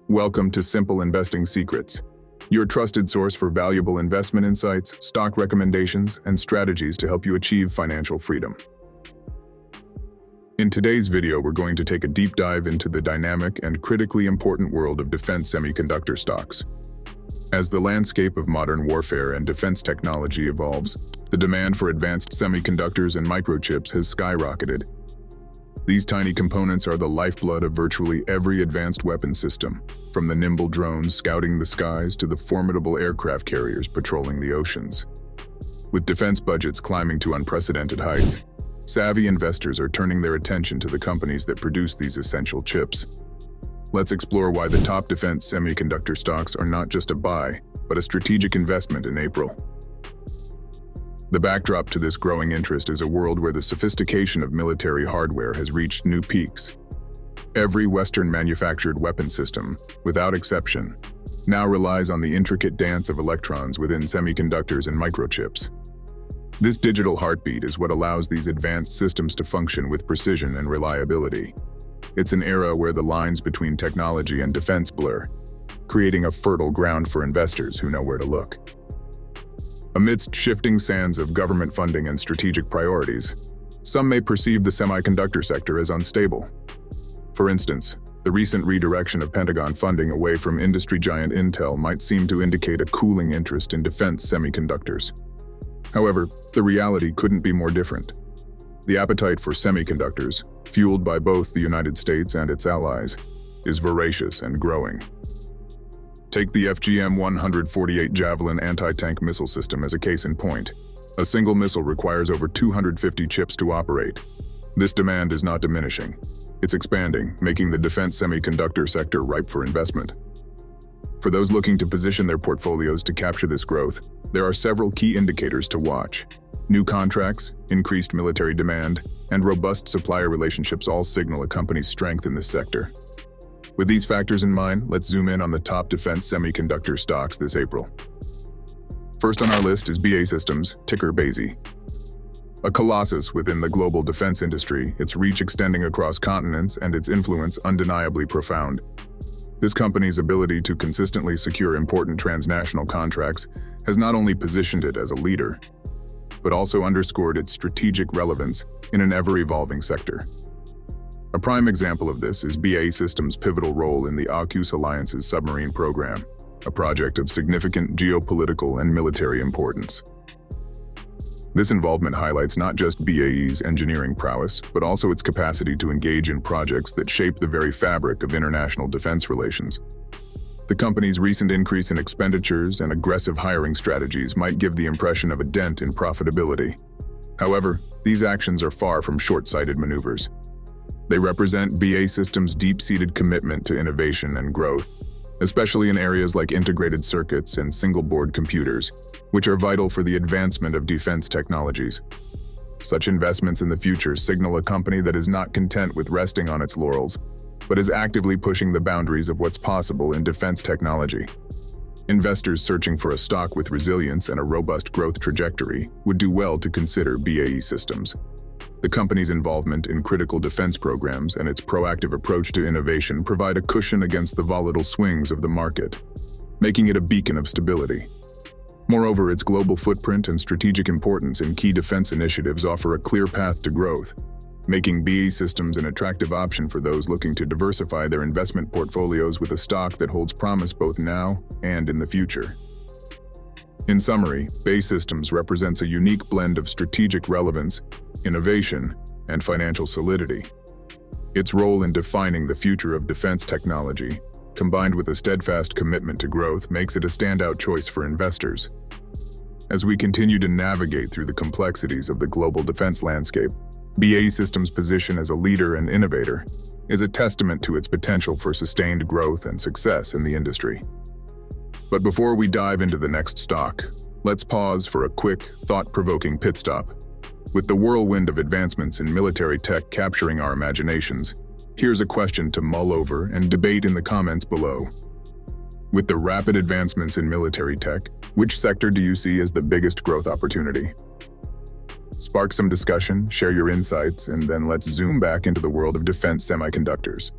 Welcome to Simple Investing Secrets, your trusted source for valuable investment insights, stock recommendations, and strategies to help you achieve financial freedom. In today's video, we're going to take a deep dive into the dynamic and critically important world of defense semiconductor stocks. As the landscape of modern warfare and defense technology evolves, the demand for advanced semiconductors and microchips has skyrocketed. These tiny components are the lifeblood of virtually every advanced weapon system, from the nimble drones scouting the skies to the formidable aircraft carriers patrolling the oceans. With defense budgets climbing to unprecedented heights, savvy investors are turning their attention to the companies that produce these essential chips. Let's explore why the top defense semiconductor stocks are not just a buy, but a strategic investment in April. The backdrop to this growing interest is a world where the sophistication of military hardware has reached new peaks. Every Western-manufactured weapon system, without exception, now relies on the intricate dance of electrons within semiconductors and microchips. This digital heartbeat is what allows these advanced systems to function with precision and reliability. It's an era where the lines between technology and defense blur, creating a fertile ground for investors who know where to look. Amidst shifting sands of government funding and strategic priorities, some may perceive the semiconductor sector as unstable. For instance, the recent redirection of Pentagon funding away from industry giant Intel might seem to indicate a cooling interest in defense semiconductors. However, the reality couldn't be more different. The appetite for semiconductors, fueled by both the United States and its allies, is voracious and growing. Take the FGM-148 Javelin anti-tank missile system as a case in point. A single missile requires over 250 chips to operate. This demand is not diminishing. It's expanding, making the defense semiconductor sector ripe for investment. For those looking to position their portfolios to capture this growth, there are several key indicators to watch. New contracts, increased military demand, and robust supplier relationships all signal a company's strength in this sector. With these factors in mind, let's zoom in on the top defense semiconductor stocks this April. First on our list is BAE Systems, ticker BASE. A colossus within the global defense industry, its reach extending across continents and its influence undeniably profound. This company's ability to consistently secure important transnational contracts has not only positioned it as a leader, but also underscored its strategic relevance in an ever-evolving sector. A prime example of this is BAE Systems' pivotal role in the AUKUS Alliance's submarine program, a project of significant geopolitical and military importance. This involvement highlights not just BAE's engineering prowess, but also its capacity to engage in projects that shape the very fabric of international defense relations. The company's recent increase in expenditures and aggressive hiring strategies might give the impression of a dent in profitability. However, these actions are far from short-sighted maneuvers. They represent BAE Systems' deep-seated commitment to innovation and growth, especially in areas like integrated circuits and single-board computers, which are vital for the advancement of defense technologies. Such investments in the future signal a company that is not content with resting on its laurels, but is actively pushing the boundaries of what's possible in defense technology. Investors searching for a stock with resilience and a robust growth trajectory would do well to consider BAE Systems. The company's involvement in critical defense programs and its proactive approach to innovation provide a cushion against the volatile swings of the market, making it a beacon of stability. Moreover, its global footprint and strategic importance in key defense initiatives offer a clear path to growth, making BAE Systems an attractive option for those looking to diversify their investment portfolios with a stock that holds promise both now and in the future. In summary, BAE Systems represents a unique blend of strategic relevance, innovation, and financial solidity. Its role in defining the future of defense technology, combined with a steadfast commitment to growth, makes it a standout choice for investors. As we continue to navigate through the complexities of the global defense landscape, BAE Systems' position as a leader and innovator is a testament to its potential for sustained growth and success in the industry. But before we dive into the next stock, let's pause for a quick, thought-provoking pit stop. With the whirlwind of advancements in military tech capturing our imaginations, here's a question to mull over and debate in the comments below. With the rapid advancements in military tech, which sector do you see as the biggest growth opportunity? Spark some discussion, share your insights, and then let's zoom back into the world of defense semiconductors.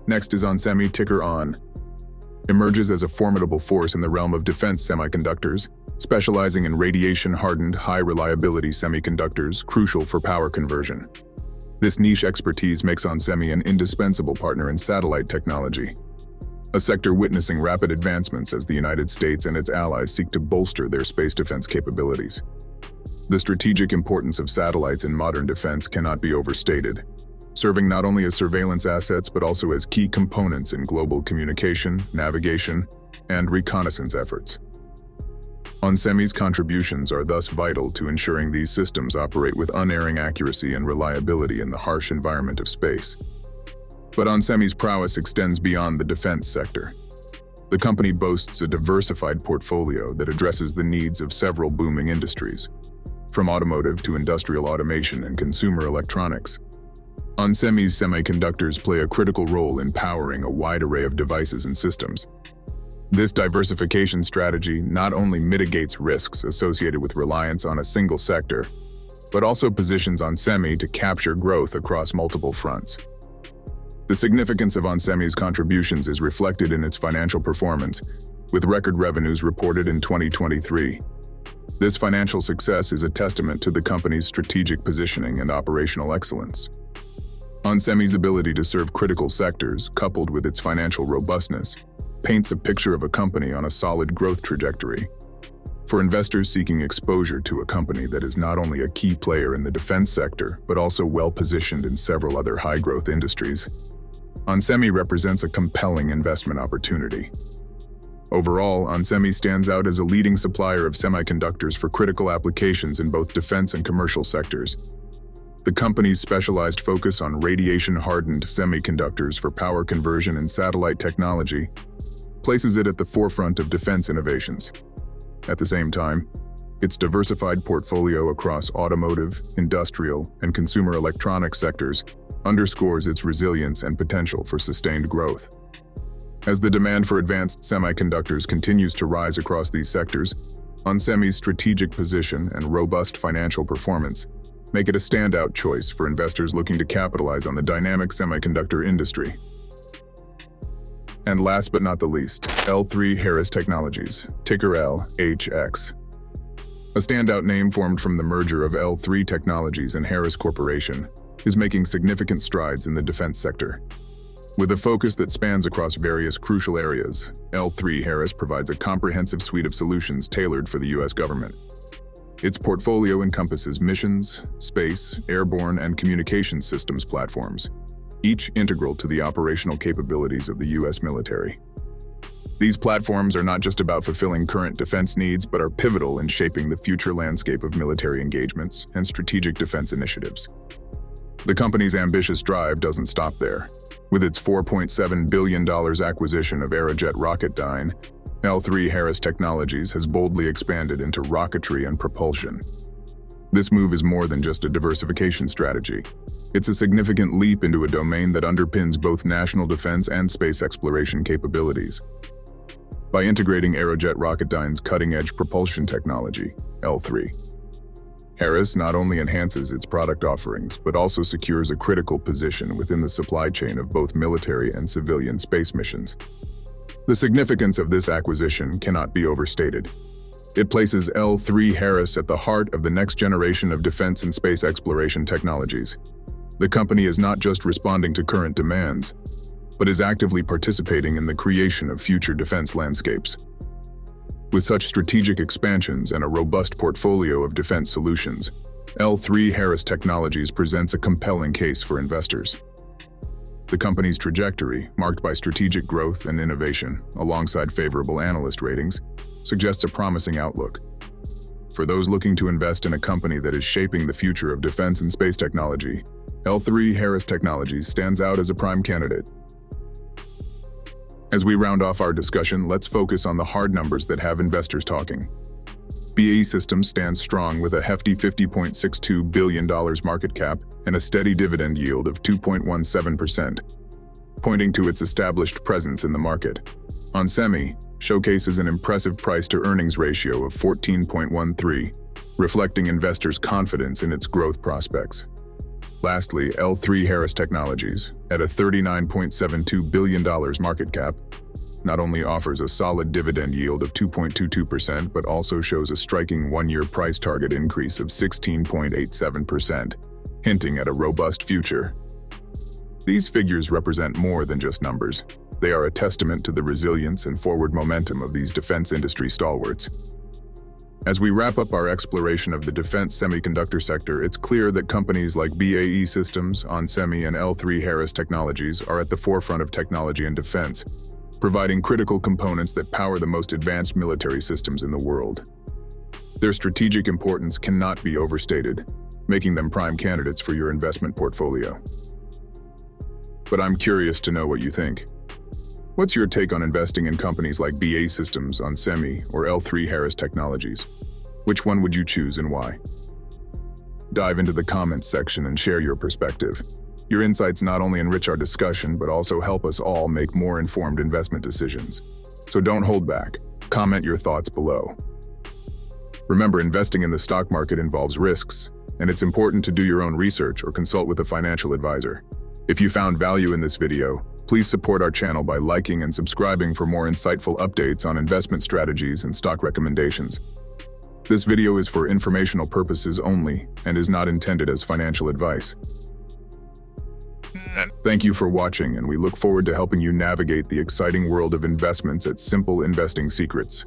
Next is onsemi, ticker ON. Emerges as a formidable force in the realm of defense semiconductors, specializing in radiation-hardened, high-reliability semiconductors crucial for power conversion. This niche expertise makes onsemi an indispensable partner in satellite technology, a sector witnessing rapid advancements as the United States and its allies seek to bolster their space defense capabilities. The strategic importance of satellites in modern defense cannot be overstated, serving not only as surveillance assets but also as key components in global communication, navigation, and reconnaissance efforts. onsemi's contributions are thus vital to ensuring these systems operate with unerring accuracy and reliability in the harsh environment of space. But onsemi's prowess extends beyond the defense sector. The company boasts a diversified portfolio that addresses the needs of several booming industries, from automotive to industrial automation and consumer electronics. onsemi's semiconductors play a critical role in powering a wide array of devices and systems. This diversification strategy not only mitigates risks associated with reliance on a single sector, but also positions onsemi to capture growth across multiple fronts. The significance of onsemi's contributions is reflected in its financial performance, with record revenues reported in 2023. This financial success is a testament to the company's strategic positioning and operational excellence. onsemi's ability to serve critical sectors, coupled with its financial robustness, paints a picture of a company on a solid growth trajectory. For investors seeking exposure to a company that is not only a key player in the defense sector, but also well-positioned in several other high-growth industries, onsemi represents a compelling investment opportunity. Overall, onsemi stands out as a leading supplier of semiconductors for critical applications in both defense and commercial sectors. The company's specialized focus on radiation-hardened semiconductors for power conversion and satellite technology places it at the forefront of defense innovations. At the same time, its diversified portfolio across automotive, industrial, and consumer electronics sectors underscores its resilience and potential for sustained growth. As the demand for advanced semiconductors continues to rise across these sectors, onsemi's strategic position and robust financial performance make it a standout choice for investors looking to capitalize on the dynamic semiconductor industry. And last but not the least, L3 Harris Technologies, ticker LHX. A standout name formed from the merger of L3 Technologies and Harris Corporation is making significant strides in the defense sector. With a focus that spans across various crucial areas, L3 Harris provides a comprehensive suite of solutions tailored for the U.S. government. Its portfolio encompasses missions, space, airborne, and communications systems platforms, each integral to the operational capabilities of the U.S. military. These platforms are not just about fulfilling current defense needs, but are pivotal in shaping the future landscape of military engagements and strategic defense initiatives. The company's ambitious drive doesn't stop there. With its $4.7 billion acquisition of Aerojet Rocketdyne, L3 Harris Technologies has boldly expanded into rocketry and propulsion. This move is more than just a diversification strategy. It's a significant leap into a domain that underpins both national defense and space exploration capabilities. By integrating Aerojet Rocketdyne's cutting-edge propulsion technology, L3 Harris not only enhances its product offerings, but also secures a critical position within the supply chain of both military and civilian space missions. The significance of this acquisition cannot be overstated. It places L3 Harris at the heart of the next generation of defense and space exploration technologies. The company is not just responding to current demands, but is actively participating in the creation of future defense landscapes. With such strategic expansions and a robust portfolio of defense solutions, L3 Harris Technologies presents a compelling case for investors. The company's trajectory, marked by strategic growth and innovation, alongside favorable analyst ratings, suggests a promising outlook. For those looking to invest in a company that is shaping the future of defense and space technology, L3 Harris Technologies stands out as a prime candidate. As we round off our discussion, let's focus on the hard numbers that have investors talking. BAE Systems stands strong with a hefty $50.62 billion market cap and a steady dividend yield of 2.17%, pointing to its established presence in the market. onsemi showcases an impressive price-to-earnings ratio of 14.13, reflecting investors' confidence in its growth prospects. Lastly, L3 Harris Technologies, at a $39.72 billion market cap, not only offers a solid dividend yield of 2.22%, but also shows a striking one-year price target increase of 16.87%, hinting at a robust future. These figures represent more than just numbers. They are a testament to the resilience and forward momentum of these defense industry stalwarts. As we wrap up our exploration of the defense semiconductor sector, it's clear that companies like BAE Systems, onsemi, and L3 Harris Technologies are at the forefront of technology and defense, providing critical components that power the most advanced military systems in the world. Their strategic importance cannot be overstated, making them prime candidates for your investment portfolio. But I'm curious to know what you think. What's your take on investing in companies like BAE Systems, onsemi, or L3 Harris Technologies? Which one would you choose and why? Dive into the comments section and share your perspective. Your insights not only enrich our discussion, but also help us all make more informed investment decisions. So don't hold back. Comment your thoughts below. Remember, investing in the stock market involves risks, and it's important to do your own research or consult with a financial advisor. If you found value in this video, please support our channel by liking and subscribing for more insightful updates on investment strategies and stock recommendations. This video is for informational purposes only and is not intended as financial advice. Thank you for watching, and we look forward to helping you navigate the exciting world of investments at Simple Investing Secrets.